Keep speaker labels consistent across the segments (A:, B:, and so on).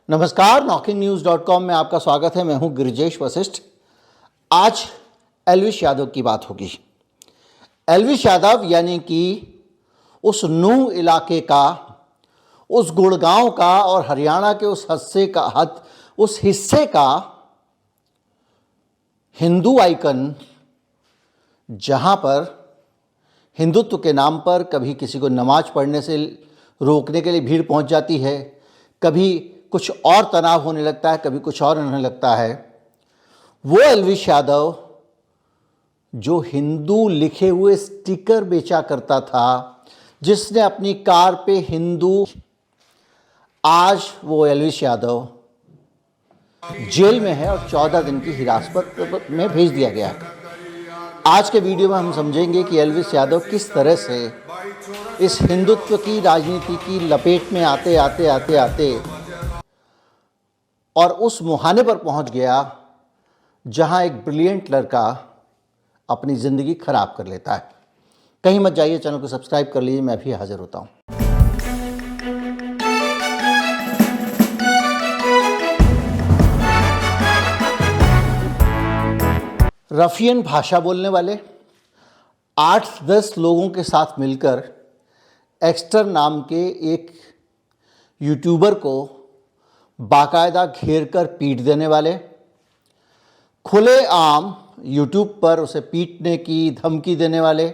A: नमस्कार, NockingNews.com में आपका स्वागत है। मैं हूं गिरिजेश वशिष्ठ। आज एल्विश यादव की बात होगी। एल्विश यादव यानी कि उस नूह इलाके का, उस गुड़गांव का और हरियाणा के उस हिस्से का हिंदू आइकन, जहां पर हिंदुत्व के नाम पर कभी किसी को नमाज पढ़ने से रोकने के लिए भीड़ पहुंच जाती है, कभी कुछ और तनाव होने लगता है, कभी कुछ और होने लगता है। वो एल्विश यादव जो हिंदू लिखे हुए स्टिकर बेचा करता था, जिसने अपनी कार पे हिंदू, आज वो एल्विश यादव जेल में है और 14 दिन की हिरासत में भेज दिया गया। आज के वीडियो में हम समझेंगे कि एल्विश यादव किस तरह से इस हिंदुत्व की राजनीति की लपेट में आते और उस मुहाने पर पहुंच गया जहां एक ब्रिलियंट लड़का अपनी ज़िंदगी खराब कर लेता है। कहीं मत जाइए, चैनल को सब्सक्राइब कर लीजिए, मैं भी हाजिर होता हूं। रफियन भाषा बोलने वाले 8-10 लोगों के साथ मिलकर एक्स्टर नाम के एक यूट्यूबर को बाकायदा घेर कर पीट देने वाले, खुलेआम यूट्यूब पर उसे पीटने की धमकी देने वाले,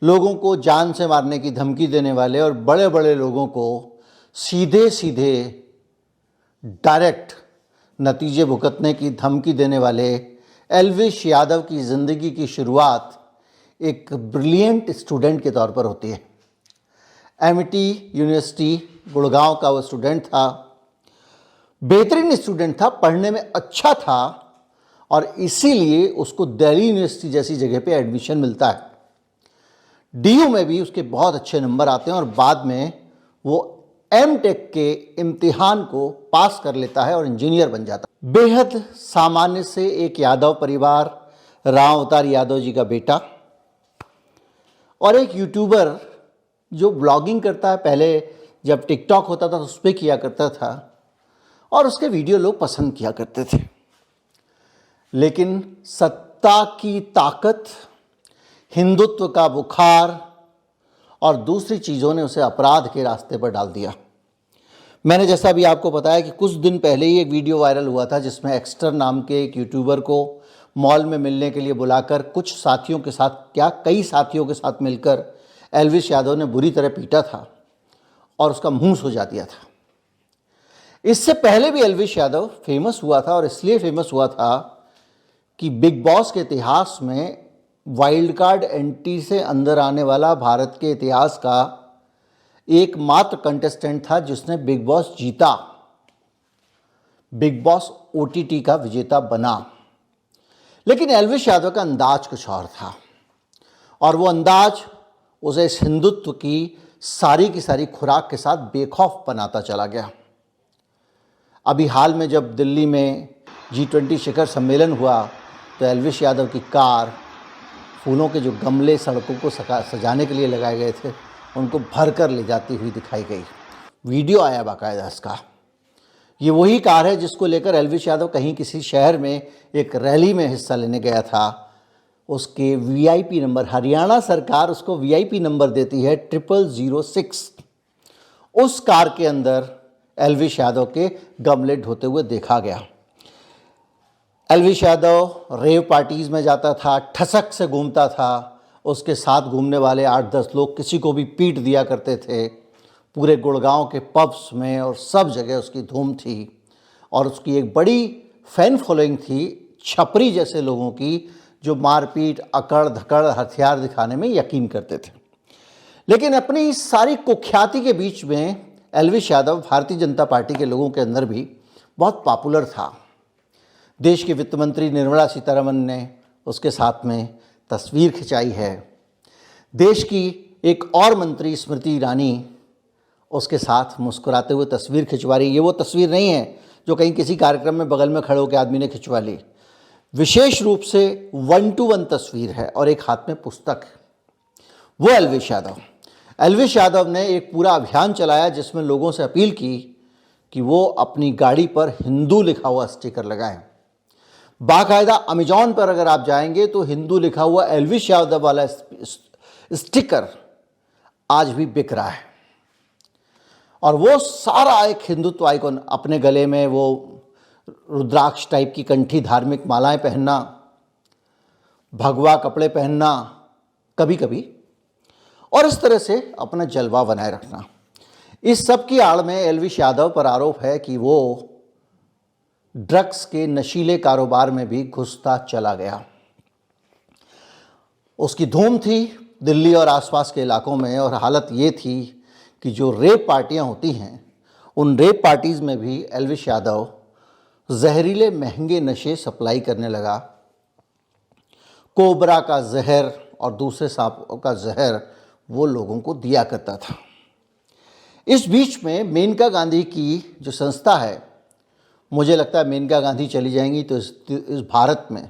A: लोगों को जान से मारने की धमकी देने वाले और बड़े बड़े लोगों को सीधे सीधे डायरेक्ट नतीजे भुगतने की धमकी देने वाले एल्विश यादव की ज़िंदगी की शुरुआत एक ब्रिलियंट स्टूडेंट के तौर पर होती है। एमिटी यूनिवर्सिटी गुड़गांव का वो स्टूडेंट था, बेहतरीन स्टूडेंट था, पढ़ने में अच्छा था और इसीलिए उसको दिल्ली यूनिवर्सिटी जैसी जगह पे एडमिशन मिलता है। डीयू में भी उसके बहुत अच्छे नंबर आते हैं और बाद में वो एमटेक के इम्तिहान को पास कर लेता है और इंजीनियर बन जाता है। बेहद सामान्य से एक यादव परिवार, राम अवतार यादव जी का बेटा और एक यूट्यूबर जो ब्लॉगिंग करता है। पहले जब टिकटॉक होता था तो उस पर किया करता था और उसके वीडियो लोग पसंद किया करते थे, लेकिन सत्ता की ताकत, हिंदुत्व का बुखार और दूसरी चीज़ों ने उसे अपराध के रास्ते पर डाल दिया। मैंने जैसा भी आपको बताया कि कुछ दिन पहले ही एक वीडियो वायरल हुआ था जिसमें एक्स्टर नाम के एक यूट्यूबर को मॉल में मिलने के लिए बुलाकर कुछ साथियों के साथ, कई साथियों के साथ मिलकर एल्विश यादव ने बुरी तरह पीटा था और उसका मुंह सूजा दिया था। इससे पहले भी एल्विश यादव फेमस हुआ था और इसलिए फेमस हुआ था कि बिग बॉस के इतिहास में वाइल्ड कार्ड एंट्री से अंदर आने वाला भारत के इतिहास का एकमात्र कंटेस्टेंट था जिसने बिग बॉस जीता, बिग बॉस OTT का विजेता बना। लेकिन एल्विश यादव का अंदाज कुछ और था और वो अंदाज उसे इस हिंदुत्व की सारी की सारी खुराक के साथ बेखौफ बनाता चला गया। अभी हाल में जब दिल्ली में G20 शिखर सम्मेलन हुआ तो एल्विश यादव की कार, फूलों के जो गमले सड़कों को सजाने के लिए लगाए गए थे, उनको भर कर ले जाती हुई दिखाई गई। वीडियो आया बाकायदा इसका। ये वही कार है जिसको लेकर एल्विश यादव कहीं किसी शहर में एक रैली में हिस्सा लेने गया था। उसके VIP नंबर, हरियाणा सरकार उसको VIP नंबर देती है 0006। उस कार के अंदर एल्विश यादव के गमले ढोते हुए देखा गया। एल्विश यादव रेव पार्टीज़ में जाता था, ठसक से घूमता था, उसके साथ घूमने वाले 8-10 लोग किसी को भी पीट दिया करते थे। पूरे गुड़गांव के पब्स में और सब जगह उसकी धूम थी और उसकी एक बड़ी फैन फॉलोइंग थी, छपरी जैसे लोगों की, जो मारपीट, अकड़ धकड़, हथियार दिखाने में यकीन करते थे। लेकिन अपनी इस सारी कुख्याति के बीच में एल्विश यादव भारतीय जनता पार्टी के लोगों के अंदर भी बहुत पॉपुलर था। देश की वित्त मंत्री निर्मला सीतारमण ने उसके साथ में तस्वीर खिंचाई है। देश की एक और मंत्री स्मृति ईरानी उसके साथ मुस्कुराते हुए तस्वीर खिंचवा रही। ये वो तस्वीर नहीं है जो कहीं किसी कार्यक्रम में बगल में खड़े होकर आदमी ने खिंचवा ली। विशेष रूप से 1-to-1 तस्वीर है और एक हाथ में पुस्तक है। वो एल्विश यादव ने एक पूरा अभियान चलाया जिसमें लोगों से अपील की कि वो अपनी गाड़ी पर हिंदू लिखा हुआ स्टिकर लगाएं। बाकायदा अमेजॉन पर अगर आप जाएंगे तो हिंदू लिखा हुआ एल्विश यादव वाला स्टिकर आज भी बिक रहा है। और वो सारा एक हिंदुत्व आइकॉन, अपने गले में वो रुद्राक्ष टाइप की कंठी, धार्मिक मालाएं पहनना, भगवा कपड़े पहनना कभी कभी, और इस तरह से अपना जलवा बनाए रखना। इस सब की आड़ में एल्विश यादव पर आरोप है कि वो ड्रग्स के नशीले कारोबार में भी घुसता चला गया। उसकी धूम थी दिल्ली और आसपास के इलाकों में, और हालत ये थी कि जो रेप पार्टियां होती हैं उन रेप पार्टीज़ में भी एल्विश यादव जहरीले महंगे नशे सप्लाई करने लगा। कोबरा का जहर और दूसरे सांपों का जहर वो लोगों को दिया करता था। इस बीच में मेनका गांधी की जो संस्था है, मुझे लगता है मेनका गांधी चली जाएंगी तो इस भारत में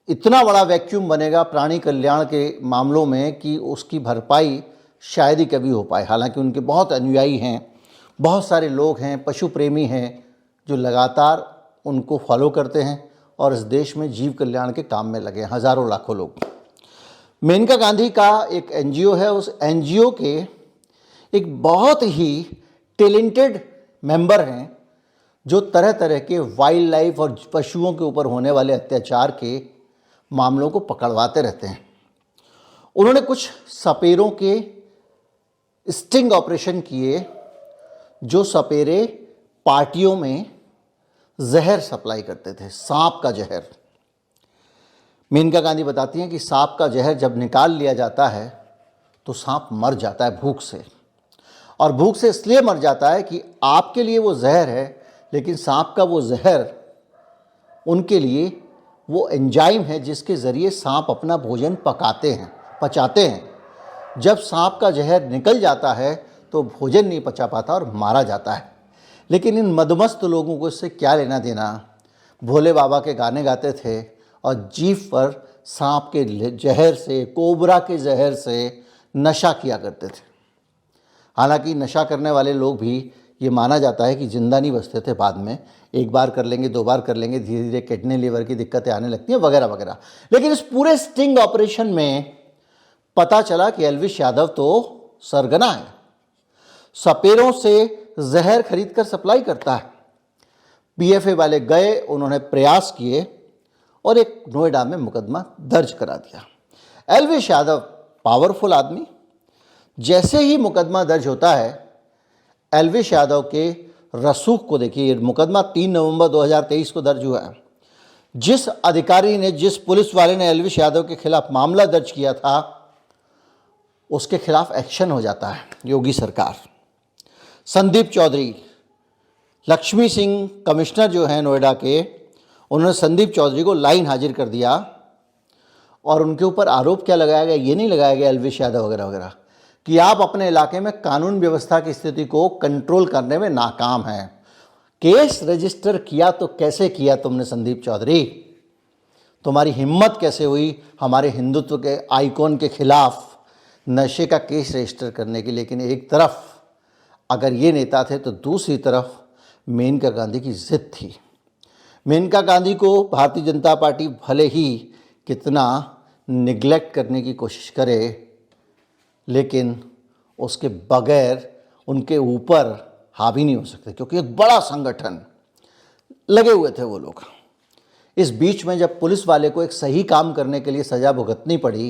A: इतना बड़ा वैक्यूम बनेगा प्राणी कल्याण के मामलों में कि उसकी भरपाई शायद ही कभी हो पाए। हालांकि उनके बहुत अनुयायी हैं, बहुत सारे लोग हैं, पशु प्रेमी हैं जो लगातार उनको फॉलो करते हैं और इस देश में जीव कल्याण के काम में लगे हैं, हज़ारों लाखों लोग। मेनका गांधी का एक एनजीओ है, उस एनजीओ के एक बहुत ही टैलेंटेड मेंबर हैं जो तरह तरह के वाइल्ड लाइफ और पशुओं के ऊपर होने वाले अत्याचार के मामलों को पकड़वाते रहते हैं। उन्होंने कुछ सपेरों के स्टिंग ऑपरेशन किए, जो सपेरे पार्टियों में जहर सप्लाई करते थे, सांप का जहर। मेनका गांधी बताती हैं कि सांप का जहर जब निकाल लिया जाता है तो सांप मर जाता है भूख से, और भूख से इसलिए मर जाता है कि आपके लिए वो जहर है, लेकिन सांप का वो जहर उनके लिए वो एंजाइम है जिसके ज़रिए सांप अपना भोजन पचाते हैं। जब सांप का जहर निकल जाता है तो भोजन नहीं पचा पाता और मारा जाता है। लेकिन इन मदमस्त लोगों को इससे क्या लेना देना। भोले बाबा के गाने गाते थे और जीभ पर सांप के जहर से, कोबरा के जहर से नशा किया करते थे। हालांकि नशा करने वाले लोग भी ये माना जाता है कि जिंदा नहीं बचते थे बाद में, एक बार कर लेंगे, दो बार कर लेंगे, धीरे धीरे किडनी लीवर की दिक्कतें आने लगती हैं वगैरह वगैरह। लेकिन इस पूरे स्टिंग ऑपरेशन में पता चला कि एल्विश यादव तो सरगना है, सपेरों से जहर खरीद कर सप्लाई करता है। पीएफए वाले गए, उन्होंने प्रयास किए और एक नोएडा में मुकदमा दर्ज करा दिया। एल्विश यादव पावरफुल आदमी, जैसे ही मुकदमा दर्ज होता है, एल्विश यादव के रसूख को देखिए। मुकदमा 3 नवंबर 2023 को दर्ज हुआ है। जिस अधिकारी ने, जिस पुलिस वाले ने एल्विश यादव के खिलाफ मामला दर्ज किया था, उसके खिलाफ एक्शन हो जाता है योगी सरकार। संदीप चौधरी, लक्ष्मी सिंह कमिश्नर जो हैं नोएडा के, उन्होंने संदीप चौधरी को लाइन हाजिर कर दिया और उनके ऊपर आरोप क्या लगाया गया, ये नहीं लगाया गया एल्विश यादव वगैरह वगैरह कि आप अपने इलाके में कानून व्यवस्था की स्थिति को कंट्रोल करने में नाकाम हैं। केस रजिस्टर किया तो कैसे किया तुमने संदीप चौधरी? तुम्हारी हिम्मत कैसे हुई हमारे हिंदुत्व के आइकॉन के खिलाफ नशे का केस रजिस्टर करने की? लेकिन एक तरफ अगर ये नेता थे तो दूसरी तरफ मेनका गांधी की जिद थी। मेनका गांधी को भारतीय जनता पार्टी भले ही कितना निगलेक्ट करने की कोशिश करे, लेकिन उसके बगैर उनके ऊपर हावी नहीं हो सकते, क्योंकि एक बड़ा संगठन लगे हुए थे वो लोग। इस बीच में जब पुलिस वाले को एक सही काम करने के लिए सज़ा भुगतनी पड़ी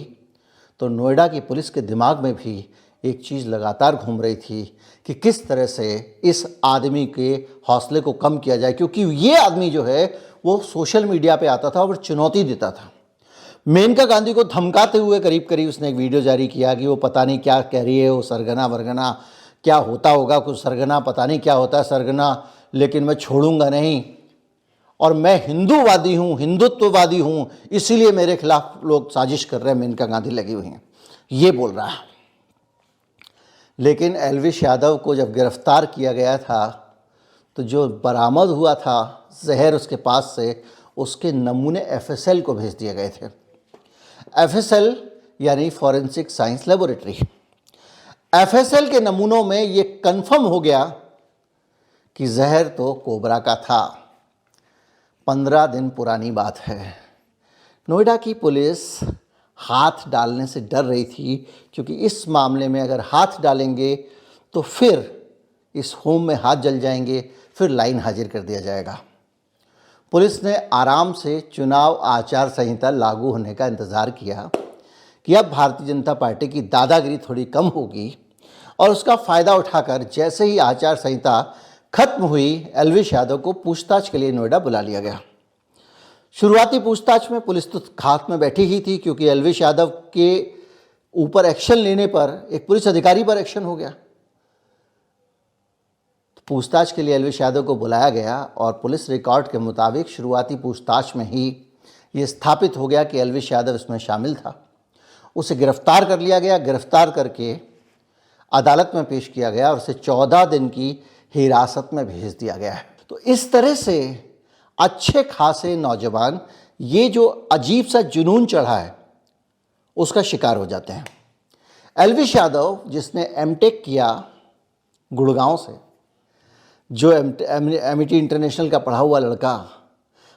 A: तो नोएडा की पुलिस के दिमाग में भी एक चीज़ लगातार घूम रही थी कि किस तरह से इस आदमी के हौसले को कम किया जाए, क्योंकि ये आदमी जो है वो सोशल मीडिया पे आता था और चुनौती देता था। मेनका गांधी को धमकाते हुए करीब करीब उसने एक वीडियो जारी किया कि वो पता नहीं क्या कह रही है, वो सरगना वरगना क्या होता होगा, कुछ सरगना पता नहीं क्या होता है सरगना, लेकिन मैं छोड़ूंगा नहीं, और मैं हिंदूवादी हूँ, हिंदुत्ववादी हूँ, इसीलिए मेरे खिलाफ लोग साजिश कर रहे हैं, मेनका गांधी लगी हुई हैं, ये बोल रहा है। लेकिन एल्विश यादव को जब गिरफ्तार किया गया था तो जो बरामद हुआ था जहर उसके पास से, उसके नमूने एफएसएल को भेज दिए गए थे। एफएसएल यानी फॉरेंसिक साइंस लेबोरेटरी। एफएसएल के नमूनों में ये कंफर्म हो गया कि जहर तो कोबरा का था। 15 दिन पुरानी बात है। नोएडा की पुलिस हाथ डालने से डर रही थी, क्योंकि इस मामले में अगर हाथ डालेंगे तो फिर इस होम में हाथ जल जाएंगे, फिर लाइन हाजिर कर दिया जाएगा। पुलिस ने आराम से चुनाव आचार संहिता लागू होने का इंतज़ार किया कि अब भारतीय जनता पार्टी की दादागिरी थोड़ी कम होगी, और उसका फ़ायदा उठाकर जैसे ही आचार संहिता खत्म हुई, एल्विश यादव को पूछताछ के लिए नोएडा बुला लिया गया। शुरुआती पूछताछ में पुलिस तो खात में बैठी ही थी, क्योंकि एल्विश यादव के ऊपर एक्शन लेने पर एक पुलिस अधिकारी पर एक्शन हो गया। तो पूछताछ के लिए एल्विश यादव को बुलाया गया, और पुलिस रिकॉर्ड के मुताबिक शुरुआती पूछताछ में ही ये स्थापित हो गया कि एल्विश यादव इसमें शामिल था। उसे गिरफ्तार कर लिया गया। गिरफ्तार करके अदालत में पेश किया गया और उसे 14 दिन की हिरासत में भेज दिया गया है। तो इस तरह से अच्छे खासे नौजवान ये जो अजीब सा जुनून चढ़ा है उसका शिकार हो जाते हैं। एल्विश यादव, जिसने एमटेक किया गुड़गांव से, जो एमिटी इंटरनेशनल का पढ़ा हुआ लड़का,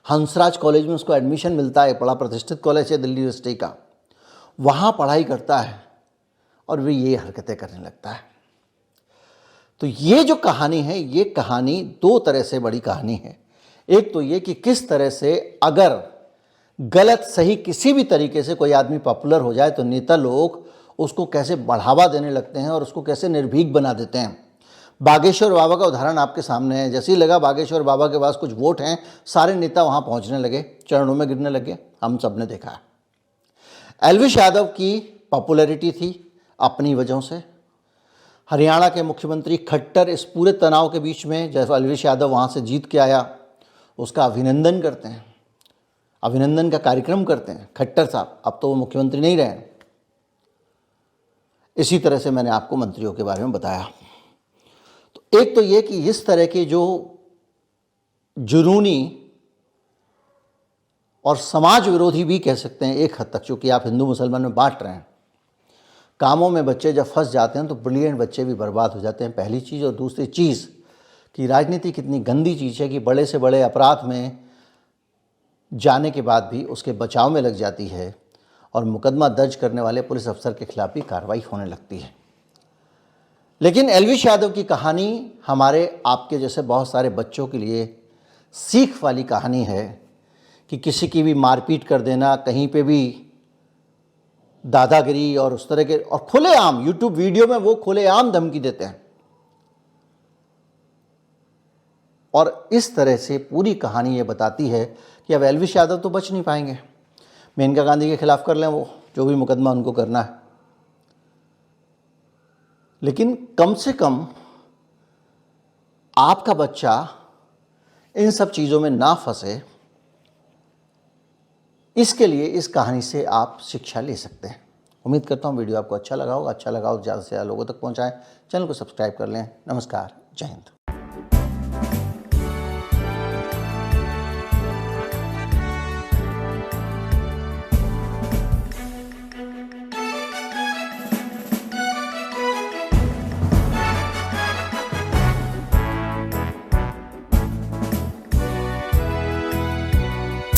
A: हंसराज कॉलेज में उसको एडमिशन मिलता है, बड़ा प्रतिष्ठित कॉलेज है दिल्ली यूनिवर्सिटी का, वहाँ पढ़ाई करता है और वे ये हरकतें करने लगता है। तो ये जो कहानी है, ये कहानी दो तरह से बड़ी कहानी है। एक तो ये कि किस तरह से अगर गलत सही किसी भी तरीके से कोई आदमी पॉपुलर हो जाए तो नेता लोग उसको कैसे बढ़ावा देने लगते हैं और उसको कैसे निर्भीक बना देते हैं। बागेश्वर बाबा का उदाहरण आपके सामने है। जैसे ही लगा बागेश्वर बाबा के पास कुछ वोट हैं, सारे नेता वहाँ पहुँचने लगे, चरणों में गिरने लगे। हम सब ने देखा है। एल्विश यादव की पॉपुलैरिटी थी अपनी वजहों से। हरियाणा के मुख्यमंत्री खट्टर इस पूरे तनाव के बीच में, जब एल्विश यादव वहाँ से जीत के आया, उसका अभिनंदन करते हैं, अभिनंदन का कार्यक्रम करते हैं। खट्टर साहब, अब तो वो मुख्यमंत्री नहीं रहे। इसी तरह से मैंने आपको मंत्रियों के बारे में बताया। तो एक तो ये कि इस तरह के जो जुनूनी और समाज विरोधी भी कह सकते हैं एक हद तक, चूँकि आप हिंदू मुसलमान में बांट रहे हैं, कामों में बच्चे जब फंस जाते हैं तो ब्रिलियंट बच्चे भी बर्बाद हो जाते हैं, पहली चीज़। और दूसरी चीज़ कि राजनीति कितनी गंदी चीज़ है कि बड़े से बड़े अपराध में जाने के बाद भी उसके बचाव में लग जाती है, और मुकदमा दर्ज करने वाले पुलिस अफसर के खिलाफ भी कार्रवाई होने लगती है। लेकिन एल्विश यादव की कहानी हमारे आपके जैसे बहुत सारे बच्चों के लिए सीख वाली कहानी है कि किसी की भी मारपीट कर देना, कहीं पे भी दादागिरी और उस तरह के, और खुलेआम यूट्यूब वीडियो में वो खुलेआम धमकी देते हैं। और इस तरह से पूरी कहानी ये बताती है कि अब एल्विश यादव तो बच नहीं पाएंगे। मेनका गांधी के खिलाफ कर लें वो जो भी मुकदमा उनको करना है, लेकिन कम से कम आपका बच्चा इन सब चीज़ों में ना फंसे, इसके लिए इस कहानी से आप शिक्षा ले सकते हैं। उम्मीद करता हूँ वीडियो आपको अच्छा लगा होगा। अच्छा लगा हो ज़्यादा से ज़्यादा लोगों तक पहुँचाएं। चैनल को सब्सक्राइब कर लें। नमस्कार, जय हिंद।